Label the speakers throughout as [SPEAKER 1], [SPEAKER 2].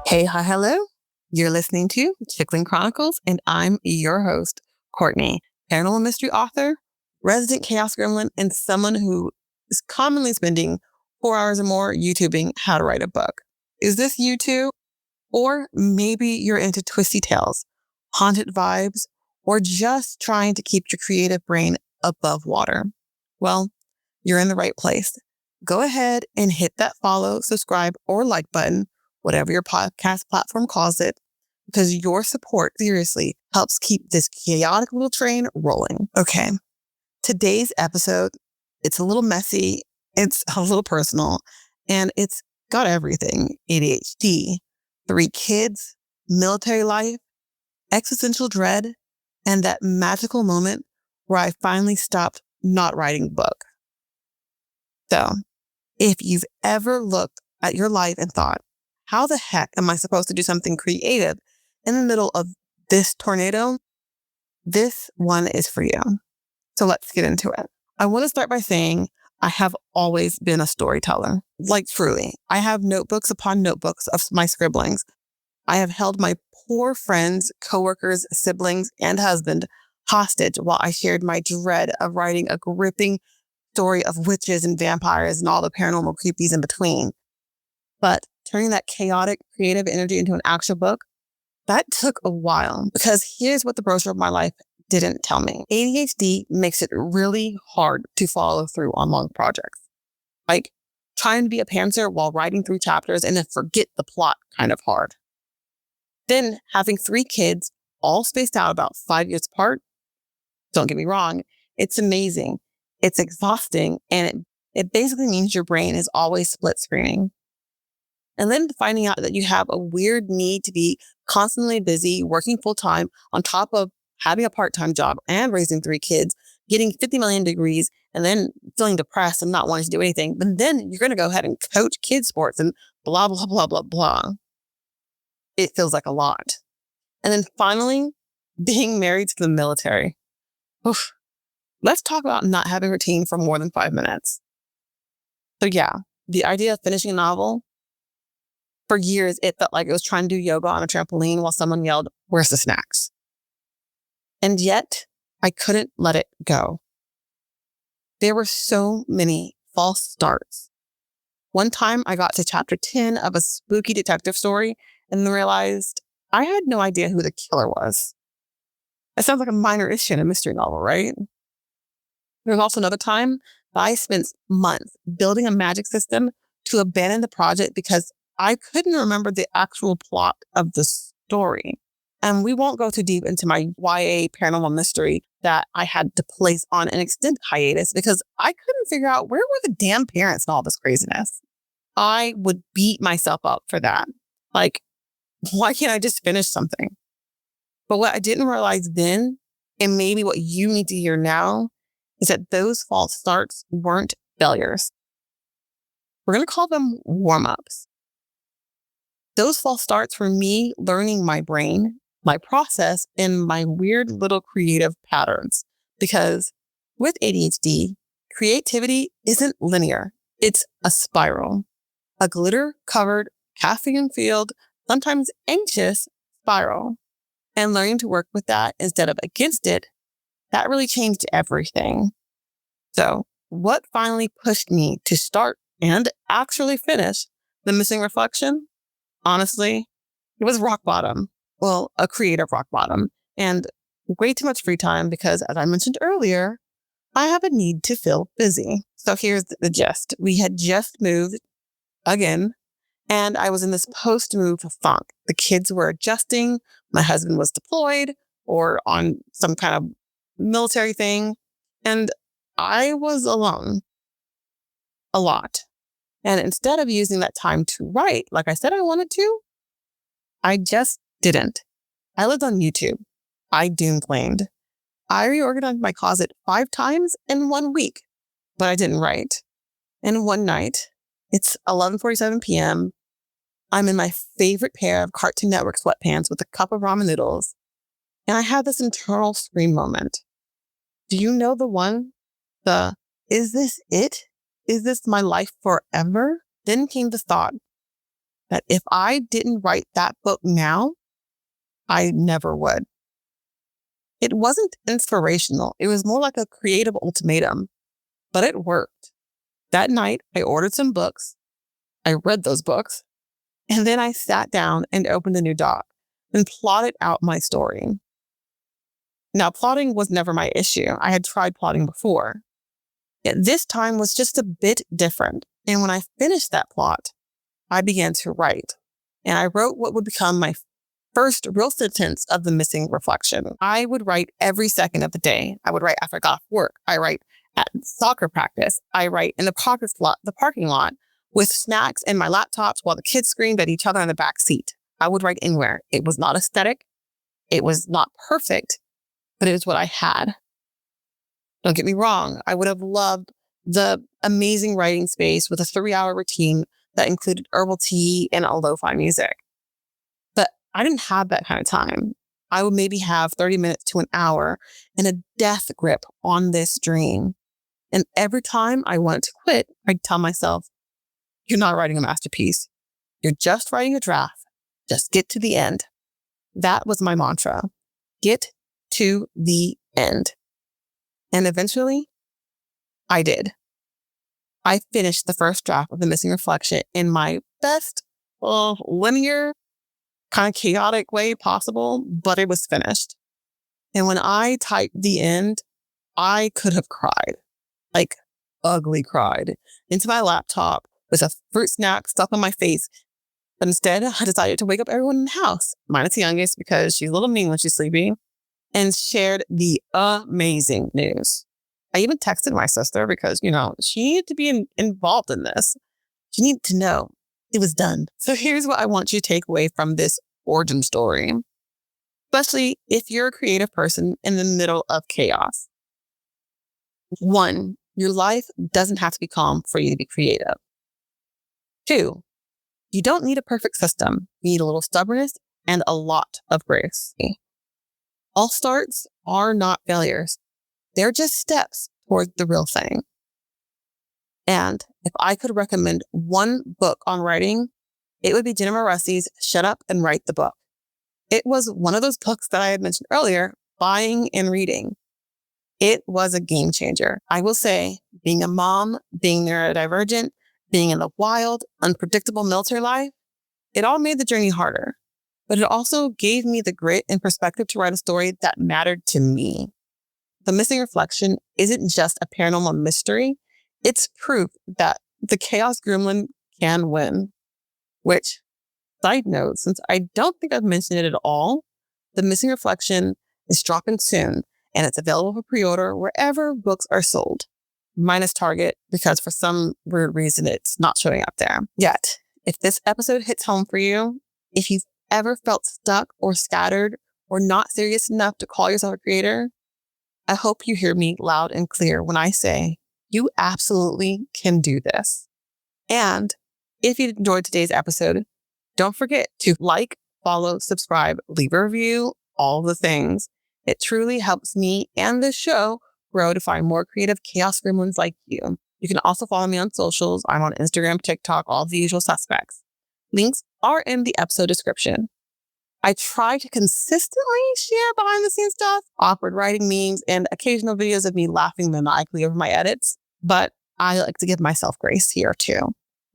[SPEAKER 1] Hey, hi, hello. You're listening to Chickling Chronicles, and I'm your host, Courtney, paranormal mystery author, resident chaos gremlin, and someone who is commonly spending 4 hours or more YouTubing how to write a book. Is this you too? Or maybe you're into twisty tales, haunted vibes, or just trying to keep your creative brain above water? Well, you're in the right place. Go ahead and hit that follow, subscribe, or like button, whatever your podcast platform calls it, because your support seriously helps keep this chaotic little train rolling. Okay, today's episode, it's a little messy, it's a little personal, and it's got everything: ADHD, 3 kids, military life, existential dread, and that magical moment where I finally stopped not writing a book. So, if you've ever looked at your life and thought, how the heck am I supposed to do something creative in the middle of this tornado? This one is for you. So let's get into it. I want to start by saying I have always been a storyteller. Like truly, I have notebooks upon notebooks of my scribblings. I have held my poor friends, coworkers, siblings, and husband hostage while I shared my dread of writing a gripping story of witches and vampires and all the paranormal creepies in between. But turning that chaotic creative energy into an actual book, that took a while, because here's what the brochure of my life didn't tell me. ADHD makes it really hard to follow through on long projects. Like trying to be a pantser while writing 3 chapters and then forget the plot kind of hard. Then having 3 kids all spaced out about 5 years apart. Don't get me wrong, it's amazing. It's exhausting, and it basically means your brain is always split screening. And then finding out that you have a weird need to be constantly busy, working full time on top of having a part-time job and raising 3 kids, getting 50 million degrees, and then feeling depressed and not wanting to do anything. But then you're going to go ahead and coach kids sports and blah, blah, blah, blah, blah. It feels like a lot. And then finally, being married to the military. Oof. Let's talk about not having a routine for more than 5 minutes. So yeah, the idea of finishing a novel, for years, it felt like it was trying to do yoga on a trampoline while someone yelled, "Where's the snacks?" And yet, I couldn't let it go. There were so many false starts. One time, I got to chapter 10 of a spooky detective story and then realized I had no idea who the killer was. That sounds like a minor issue in a mystery novel, right? There was also another time that I spent months building a magic system to abandon the project because I couldn't remember the actual plot of the story. And we won't go too deep into my YA paranormal mystery that I had to place on an extended hiatus because I couldn't figure out where were the damn parents and all this craziness. I would beat myself up for that. Like, why can't I just finish something? But what I didn't realize then, and maybe what you need to hear now, is that those false starts weren't failures. We're going to call them warm-ups. Those false starts were me learning my brain, my process, and my weird little creative patterns. Because with ADHD, creativity isn't linear. It's a spiral. A glitter-covered, caffeine-filled, sometimes anxious spiral. And learning to work with that instead of against it, that really changed everything. So, what finally pushed me to start and actually finish The Missing Reflection? Honestly, it was rock bottom. Well, a creative rock bottom. And way too much free time because, as I mentioned earlier, I have a need to feel busy. So here's the gist. We had just moved again, and I was in this post-move funk. The kids were adjusting. My husband was deployed or on some kind of military thing. And I was alone a lot. And instead of using that time to write, like I said I wanted to, I just didn't. I lived on YouTube. I doom planned. I reorganized my closet 5 times in 1 week, but I didn't write. And one night, it's 11:47 p.m. I'm in my favorite pair of Cartoon Network sweatpants with a cup of ramen noodles. And I had this internal scream moment. Do you know the one? Is this it? Is this my life forever? Then came the thought, that if I didn't write that book now, I never would. It wasn't inspirational. It was more like a creative ultimatum, but it worked. That night, I ordered some books. I read those books, and then I sat down and opened a new doc and plotted out my story. Now, plotting was never my issue. I had tried plotting before. Yet this time was just a bit different. And when I finished that plot, I began to write. And I wrote what would become my first real sentence of the missing reflection. I would write every second of the day. I would write after I got off work. I write at soccer practice. I write in the parking lot with snacks and my laptops while the kids screamed at each other in the back seat. I would write anywhere. It was not aesthetic. It was not perfect, but it was what I had. Don't get me wrong. I would have loved the amazing writing space with a 3-hour routine that included herbal tea and a lo-fi music. But I didn't have that kind of time. I would maybe have 30 minutes to an hour and a death grip on this dream. And every time I wanted to quit, I'd tell myself, you're not writing a masterpiece. You're just writing a draft. Just get to the end. That was my mantra. Get to the end. And eventually, I did. I finished the first draft of The Missing Reflection in my best, linear, kind of chaotic way possible, but it was finished. And when I typed the end, I could have cried, like ugly cried, into my laptop with a fruit snack stuck on my face. But instead, I decided to wake up everyone in the house, minus the youngest because she's a little mean when she's sleeping, and shared the amazing news. I even texted my sister because, she needed to be involved in this. She needed to know it was done. So here's what I want you to take away from this origin story, especially if you're a creative person in the middle of chaos. 1, your life doesn't have to be calm for you to be creative. 2, you don't need a perfect system. You need a little stubbornness and a lot of grace. All starts are not failures. They're just steps toward the real thing. And if I could recommend one book on writing, it would be Jenna Marussi's Shut Up and Write the Book. It was one of those books that I had mentioned earlier, buying and reading. It was a game changer. I will say, being a mom, being neurodivergent, being in the wild, unpredictable military life, it all made the journey harder. But it also gave me the grit and perspective to write a story that mattered to me. The Missing Reflection isn't just a paranormal mystery. It's proof that the Chaos Gremlin can win. Which, side note, since I don't think I've mentioned it at all, The Missing Reflection is dropping soon, and it's available for pre-order wherever books are sold. Minus Target, because for some weird reason, it's not showing up there yet. If this episode hits home for you, if you've ever felt stuck or scattered or not serious enough to call yourself a creator, I hope you hear me loud and clear when I say you absolutely can do this. And if you enjoyed today's episode, don't forget to like, follow, subscribe, leave a review, all the things. It truly helps me and this show grow to find more creative chaos gremlins like you. You can also follow me on socials. I'm on Instagram, TikTok, all the usual suspects. Links are in the episode description. I try to consistently share behind the scenes stuff, awkward writing memes, and occasional videos of me laughing maniacally over my edits, but I like to give myself grace here too.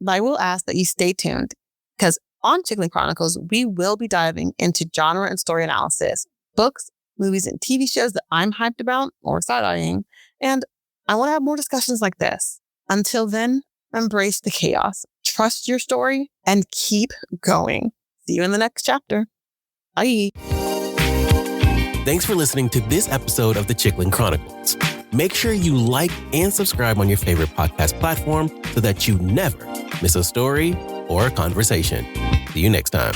[SPEAKER 1] But I will ask that you stay tuned because on Chickling Chronicles, we will be diving into genre and story analysis, books, movies, and TV shows that I'm hyped about or side-eyeing, and I want to have more discussions like this. Until then, embrace the chaos, trust your story, and keep going. See you in the next chapter. Bye.
[SPEAKER 2] Thanks for listening to this episode of the Chickling Chronicles. Make sure you like and subscribe on your favorite podcast platform so that you never miss a story or a conversation. See you next time.